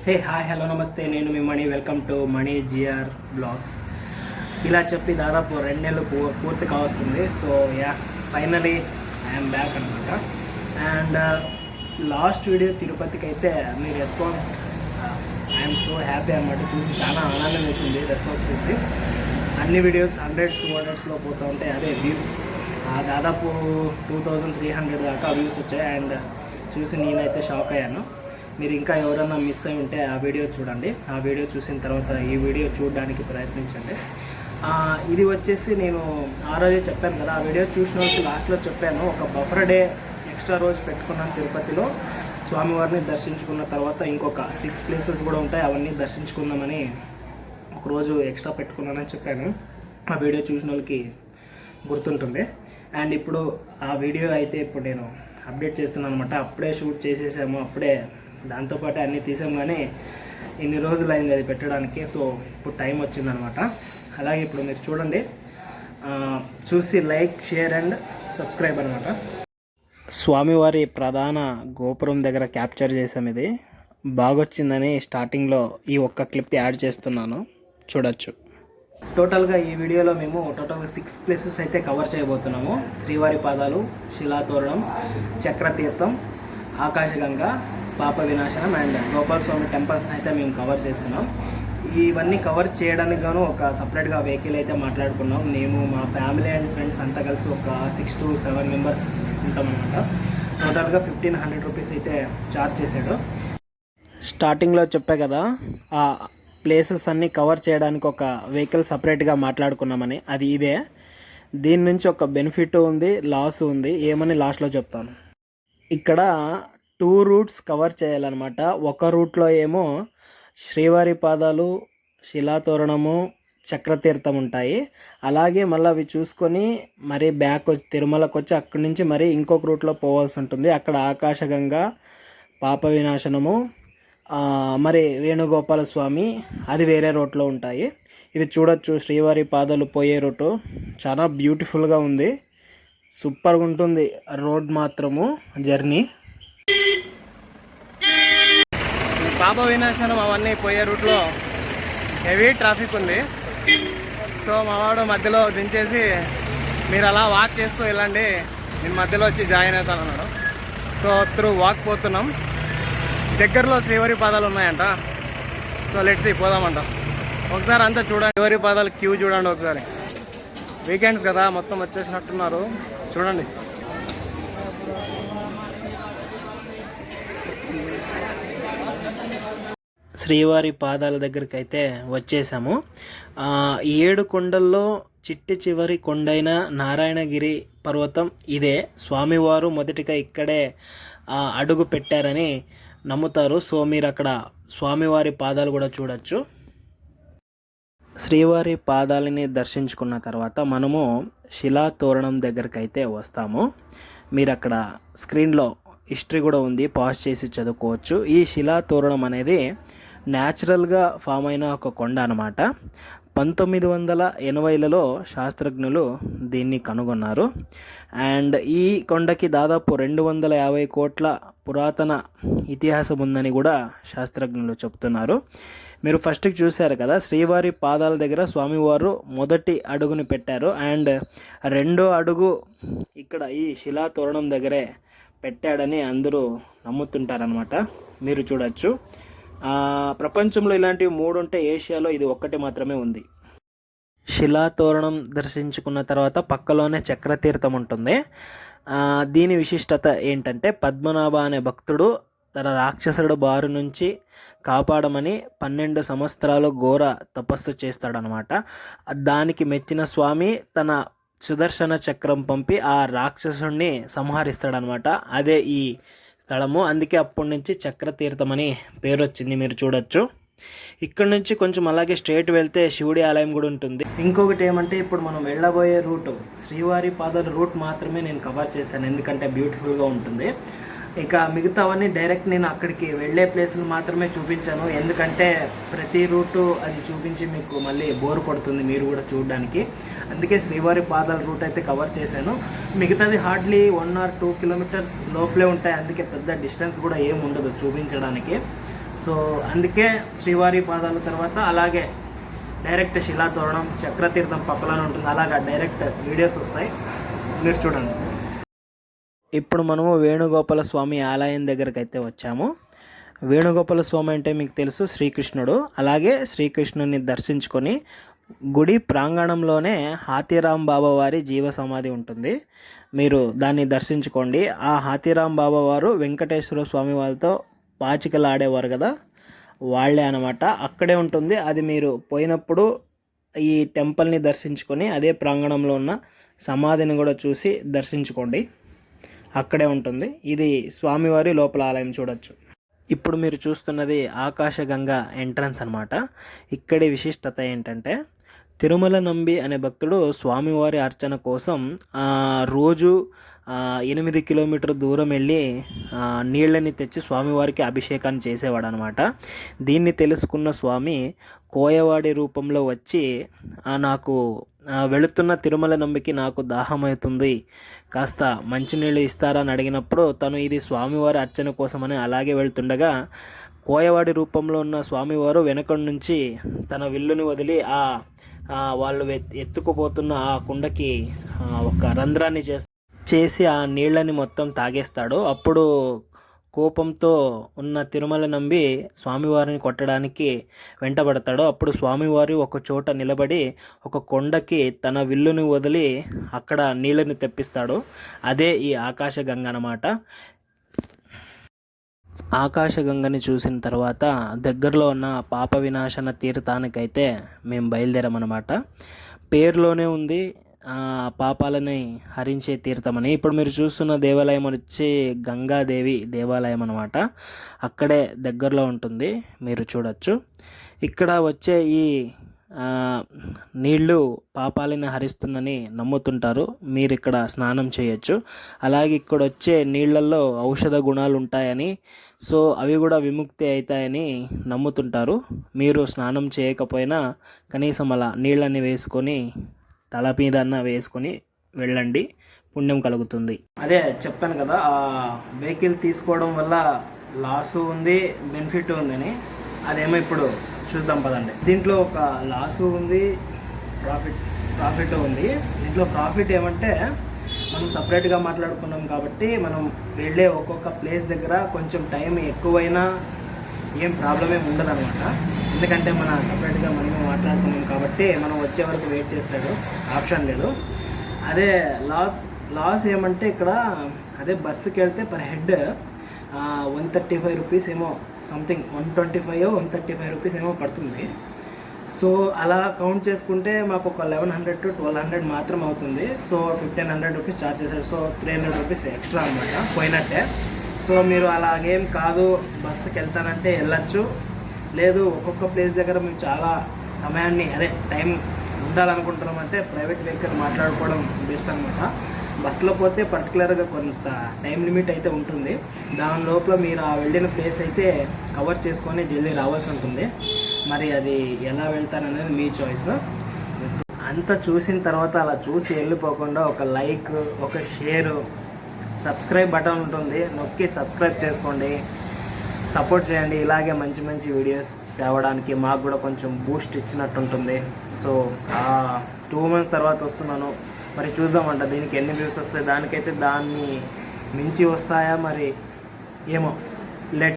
Hey hi hello నమస్తే, నేను మీ Mani. Welcome to Mani GR blogs. ఇలా చెప్పి దాదాపు 2 నెలలు పూర్తి కావస్తుంది. So yeah, finally I'm back అనమాట. అండ్ లాస్ట్ వీడియో తిరుపతికి అయితే మీ రెస్పాన్స్ ఐఎమ్ సో హ్యాపీ అనమాట. చూసి చాలా ఆనందం వేసింది రెస్పాన్స్ చూసి. అన్ని వీడియోస్ 100-200లో పోతూ ఉంటాయి. అదే వ్యూస్ దాదాపు 2300 దాకా వ్యూస్ వచ్చాయి. అండ్ చూసి నేనైతే షాక్ అయ్యాను. మీరు ఇంకా ఎవరైనా మిస్ అయి ఉంటే ఆ వీడియో చూడండి. ఆ వీడియో చూసిన తర్వాత ఈ వీడియో చూడడానికి ప్రయత్నించండి. ఇది వచ్చేసి నేను ఆ రోజే చెప్పాను కదా, ఆ వీడియో చూసిన వాళ్ళకి లాస్ట్లో చెప్పాను, ఒక బఫర్ డే ఎక్స్ట్రా రోజు పెట్టుకున్నాను తిరుపతిలో. స్వామివారిని దర్శించుకున్న తర్వాత ఇంకొక 6 ప్లేసెస్ కూడా ఉంటాయి, అవన్నీ దర్శించుకుందామని ఒకరోజు ఎక్స్ట్రా పెట్టుకున్నానని చెప్పాను. ఆ వీడియో చూసిన వాళ్ళకి గుర్తుంటుంది. అండ్ ఇప్పుడు ఆ వీడియో అయితే ఇప్పుడు నేను అప్డేట్ చేస్తున్నాను అనమాట. అప్పుడే షూట్ చేసేసాము, అప్పుడే దాంతోపాటు అన్నీ తీసాం, కానీ ఇన్ని రోజులు అయింది అది పెట్టడానికి. సో ఇప్పుడు టైం వచ్చిందనమాట. అలాగే ఇప్పుడు మీరు చూడండి, చూసి లైక్, షేర్ అండ్ సబ్స్క్రైబ్ అనమాట. స్వామివారి ప్రధాన గోపురం దగ్గర క్యాప్చర్ చేసాం. ఇది బాగొచ్చిందని స్టార్టింగ్లో ఈ ఒక్క క్లిప్ యాడ్ చేస్తున్నాను, చూడొచ్చు. టోటల్గా ఈ వీడియోలో మేము టోటల్గా 6 ప్లేసెస్ అయితే కవర్ చేయబోతున్నాము. శ్రీవారి పాదాలు, శిలాతోరణం, చక్రతీర్థం, ఆకాశగంగా, పాప వినాశనం అండ్ గోపాల స్వామి టెంపుల్స్ని అయితే మేము కవర్ చేస్తున్నాం. ఇవన్నీ కవర్ చేయడానికి గాను ఒక సపరేట్గా వెహికల్ అయితే మాట్లాడుకున్నాం. మేము మా ఫ్యామిలీ అండ్ ఫ్రెండ్స్ అంతా కలిసి ఒక 6 to 7 మెంబర్స్ ఉంటామన్నమాట. టోటల్గా 1500 రూపీస్ అయితే ఛార్జ్ చేశాడు. స్టార్టింగ్లో చెప్పా కదా, ఆ ప్లేసెస్ అన్నీ కవర్ చేయడానికి ఒక వెహికల్ సపరేట్గా మాట్లాడుకున్నామని. అది ఇదే. దీని నుంచి ఒక బెనిఫిట్ ఉంది, లాస్ ఉంది. ఏమని లాస్ట్లో చెప్తాను. ఇక్కడ 2 రూట్స్ కవర్ చేయాలన్నమాట. ఒక రూట్లో ఏమో శ్రీవారి పాదాలు, శిలాతోరణము, చక్రతీర్థం ఉంటాయి. అలాగే మళ్ళీ అవి చూసుకొని మరి బ్యాక్ వచ్చి తిరుమలకు వచ్చి అక్కడి నుంచి మరి ఇంకొక రూట్లో పోవాల్సి ఉంటుంది. అక్కడ ఆకాశగంగా, పాప వినాశనము, మరి వేణుగోపాల స్వామి, అది వేరే రూట్లో ఉంటాయి. ఇది చూడొచ్చు, శ్రీవారి పాదాలు పోయే రూటు చాలా బ్యూటిఫుల్గా ఉంది, సూపర్గా ఉంటుంది రోడ్ మాత్రము జర్నీ. పాప వినాశనం అవన్నీ పోయే రూట్లో హెవీ ట్రాఫిక్ ఉంది. సో మావాడు మధ్యలో దించేసి మీరు అలా వాక్ చేస్తూ వెళ్ళండి, నేను మధ్యలో వచ్చి జాయిన్ అవుతాను అన్నాడు. సో త్రూ వాక్ పోతున్నాం. దగ్గరలో శ్రీవారి పాదాలు ఉన్నాయంట. సో లెట్స్ పోదామంట. ఒకసారి అంతా చూడండి, శ్రీవారి పాదాలు క్యూ చూడండి ఒకసారి. వీకెండ్స్ కదా, మొత్తం వచ్చేసినట్టున్నారు, చూడండి. శ్రీవారి పాదాల దగ్గరికి అయితే వచ్చేసాము. 7 కొండల్లో చిట్టి చివరి కొండైన నారాయణగిరి పర్వతం ఇదే. స్వామివారు మొదటిగా ఇక్కడే అడుగు పెట్టారని నమ్ముతారు. సో మీరు అక్కడ స్వామివారి పాదాలు కూడా చూడొచ్చు. శ్రీవారి పాదాలని దర్శించుకున్న తర్వాత మనము శిలాతోరణం దగ్గరికి అయితే వస్తాము. మీరు అక్కడ స్క్రీన్లో హిస్టరీ కూడా ఉంది, పాజ్ చేసి చదువుకోవచ్చు. ఈ శిలాతోరణం అనేది న్యాచురల్గా ఫామ్ అయిన ఒక కొండ అన్నమాట. 1980లలో శాస్త్రజ్ఞులు దీన్ని కనుగొన్నారు. అండ్ ఈ కొండకి దాదాపు 250 కోట్ల పురాతన ఇతిహాసం ఉందని కూడా శాస్త్రజ్ఞులు చెప్తున్నారు. మీరు ఫస్ట్కి చూశారు కదా, శ్రీవారి పాదాల దగ్గర స్వామివారు మొదటి అడుగుని పెట్టారు. అండ్ 2వ అడుగు ఇక్కడ ఈ శిలాతోరణం దగ్గరే పెట్టాడని అందరూ నమ్ముతుంటారనమాట. మీరు చూడొచ్చు. ప్రపంచంలో ఇలాంటివి 3 ఉంటే ఏషియాలో ఇది ఒక్కటి మాత్రమే ఉంది. శిలాతోరణం దర్శించుకున్న తర్వాత పక్కలోనే చక్రతీర్థం ఉంటుంది. దీని విశిష్టత ఏంటంటే, పద్మనాభ అనే భక్తుడు తన రాక్షసుడు బారి నుంచి కాపాడమని 12 సంవత్సరాలు ఘోర తపస్సు చేస్తాడనమాట. దానికి మెచ్చిన స్వామి తన సుదర్శన చక్రం పంపి ఆ రాక్షసుడిని సంహరిస్తాడనమాట. అదే ఈ స్థలము. అందుకే అప్పటి నుంచి చక్రతీర్థం అని పేరు వచ్చింది. మీరు చూడొచ్చు. ఇక్కడ నుంచి కొంచెం అలాగే స్ట్రైట్ వెళ్తే శివుడి ఆలయం కూడా ఉంటుంది. ఇంకొకటి ఏమంటే, ఇప్పుడు మనం వెళ్ళబోయే రూటు శ్రీవారి పాదాల రూట్ మాత్రమే నేను కవర్ చేశాను, ఎందుకంటే బ్యూటిఫుల్గా ఉంటుంది. ఇక మిగతావన్నీ డైరెక్ట్ నేను అక్కడికి వెళ్ళే ప్లేసులు మాత్రమే చూపించాను, ఎందుకంటే ప్రతి రూటు అది చూపించి మీకు మళ్ళీ బోర్ కొడుతుంది మీరు కూడా చూడడానికి. అందుకే శ్రీవారి పాదాల రూట్ అయితే కవర్ చేశాను. మిగతాది హార్డ్లీ 1 or 2 కిలోమీటర్స్ లోపలే ఉంటాయి, అందుకే పెద్ద డిస్టెన్స్ కూడా ఏమి ఉండదు చూపించడానికి. సో అందుకే శ్రీవారి పాదాల తర్వాత అలాగే డైరెక్ట్ శిలాతోరణం చక్రతీర్థం పక్కలోనే ఉంటుంది, అలాగా డైరెక్ట్ వీడియోస్ వస్తాయి, మీరు చూడండి. ఇప్పుడు మనము వేణుగోపాల స్వామి ఆలయం దగ్గరికి అయితే వచ్చాము. వేణుగోపాల స్వామి అంటే మీకు తెలుసు శ్రీకృష్ణుడు. అలాగే శ్రీకృష్ణుని దర్శించుకొని గుడి ప్రాంగణంలోనే హాతీరాం బాబా వారి జీవ సమాధి ఉంటుంది, మీరు దాన్ని దర్శించుకోండి. ఆ హాతీరాం బాబా వారు వెంకటేశ్వర స్వామి వాళ్ళతో పాచికలు ఆడేవారు కదా, వాళ్ళే అనమాట. అక్కడే ఉంటుంది. అది మీరు పోయినప్పుడు ఈ టెంపుల్ని దర్శించుకొని అదే ప్రాంగణంలో ఉన్న సమాధిని కూడా చూసి దర్శించుకోండి, అక్కడే ఉంటుంది. ఇది స్వామివారి లోపల ఆలయం చూడొచ్చు. ఇప్పుడు మీరు చూస్తున్నది ఆకాశగంగా ఎంట్రన్స్ అనమాట. ఇక్కడి విశిష్టత ఏంటంటే తిరుమల నంబి అనే భక్తుడు స్వామివారి అర్చన కోసం రోజు 8 కిలోమీటర్ దూరం వెళ్ళి నీళ్ళని తెచ్చి స్వామివారికి అభిషేకాన్ని చేసేవాడు అనమాట. దీన్ని తెలుసుకున్న స్వామి కోయవాడి రూపంలో వచ్చి నాకు వెళుతున్న తిరుమల నంబికి నాకు దాహమవుతుంది, కాస్త మంచినీళ్ళు ఇస్తారా అని అడిగినప్పుడు తను ఇది స్వామివారి అర్చన కోసమని అలాగే వెళ్తుండగా కోయవాడి రూపంలో ఉన్న స్వామివారు వెనక నుంచి తన విల్లుని వదిలి వాళ్ళు ఎత్తుకుపోతున్న ఆ కుండకి ఒక రంధ్రాన్ని చేసి ఆ నీళ్ళని మొత్తం తాగేస్తాడు. అప్పుడు కోపంతో ఉన్న తిరుమల నంబి స్వామివారిని కొట్టడానికి వెంటబడతాడు. అప్పుడు స్వామివారి ఒక చోట నిలబడి ఒక కొండకి తన విల్లుని వదిలి అక్కడ నీళ్ళని తెప్పిస్తాడు. అదే ఈ ఆకాశగంగ అన్నమాట. ఆకాశగంగని చూసిన తర్వాత దగ్గరలో ఉన్న పాప వినాశన తీర్థానికైతే మేము బయలుదేరామన్నమాట. పేరులోనే ఉంది పాపాలని హరించే తీర్థమని. ఇప్పుడు మీరు చూస్తున్న దేవాలయం వచ్చి గంగాదేవి దేవాలయం అనమాట. అక్కడే దగ్గరలో ఉంటుంది, మీరు చూడొచ్చు. ఇక్కడ వచ్చే ఈ నీళ్ళు పాపాలని హరిస్తుందని నమ్ముతుంటారు, మీరు ఇక్కడ స్నానం చేయొచ్చు. అలాగే ఇక్కడ వచ్చే నీళ్ళల్లో ఔషధ గుణాలు ఉంటాయని, సో అవి కూడా విముక్తి అవుతాయని నమ్ముతుంటారు. మీరు స్నానం చేయకపోయినా కనీసం అలా నీళ్ళని వేసుకొని తల మీద వేసుకొని వెళ్ళండి, పుణ్యం కలుగుతుంది. అదే చెప్పాను కదా, ఆ వెహికల్ తీసుకోవడం వల్ల లాసు ఉంది, బెనిఫిట్ ఉందని. అదేమో ఇప్పుడు చూద్దాం పదండి. దీంట్లో ఒక లాసు ఉంది, ప్రాఫిట్ ఉంది. దీంట్లో ప్రాఫిట్ ఏమంటే మనం సపరేట్గా మాట్లాడుకున్నాం కాబట్టి మనం వెళ్ళే ఒక్కొక్క ప్లేస్ దగ్గర కొంచెం టైం ఎక్కువైనా ఏం ప్రాబ్లం ఏమి ఉండదు అనమాట. ఎందుకంటే మన సపరేట్గా మనమే మాట్లాడుకున్నాం కాబట్టి మనం వచ్చే వరకు వెయిట్ చేస్తాడు, ఆప్షన్ లేదు. అదే లాస్ ఏమంటే ఇక్కడ అదే బస్సుకి వెళ్తే పర్ హెడ్ 135 రూపీస్ ఏమో, సంథింగ్ 125-135 రూపీస్ ఏమో పడుతుంది. సో అలా కౌంట్ చేసుకుంటే మాకు ఒక 1100 to 1200 మాత్రం అవుతుంది. సో 1500 రూపీస్ ఛార్జ్ చేశారు. సో 300 రూపీస్ ఎక్స్ట్రా అనమాట, పోయినట్టే. సో మీరు అలాగేం కాదు, బస్సుకి వెళ్తానంటే వెళ్ళచ్చు. లేదు ఒక్కొక్క ప్లేస్ దగ్గర మేము చాలా సమయాన్ని టైం ఉండాలనుకుంటున్నామంటే ప్రైవేట్ వెహికల్ మాట్లాడుకోవడం బెస్ట్ అనమాట. బస్సులో పోతే పర్టికులర్గా కొంత టైం లిమిట్ అయితే ఉంటుంది, దాని లోపల మీరు ఆ వెళ్ళిన ప్లేస్ అయితే కవర్ చేసుకొని జల్దీ రావాల్సి ఉంటుంది. మరి అది ఎలా వెళ్తారనేది మీ చాయిస్. అంతా చూసిన తర్వాత అలా చూసి వెళ్ళిపోకుండా ఒక లైక్, ఒక షేరు, సబ్స్క్రైబ్ బటన్ ఉంటుంది, నొక్కి సబ్స్క్రైబ్ చేసుకోండి, సపోర్ట్ చేయండి. ఇలాగే మంచి మంచి వీడియోస్ తేవడానికి మాకు కూడా కొంచెం బూస్ట్ ఇచ్చినట్టు ఉంటుంది. సో 2 months తర్వాత వస్తున్నాను, మరి చూద్దామంట దీనికి ఎన్ని వ్యూస్ వస్తాయి. దానికైతే దాన్ని మించి వస్తాయా మరి ఏమో, లెట్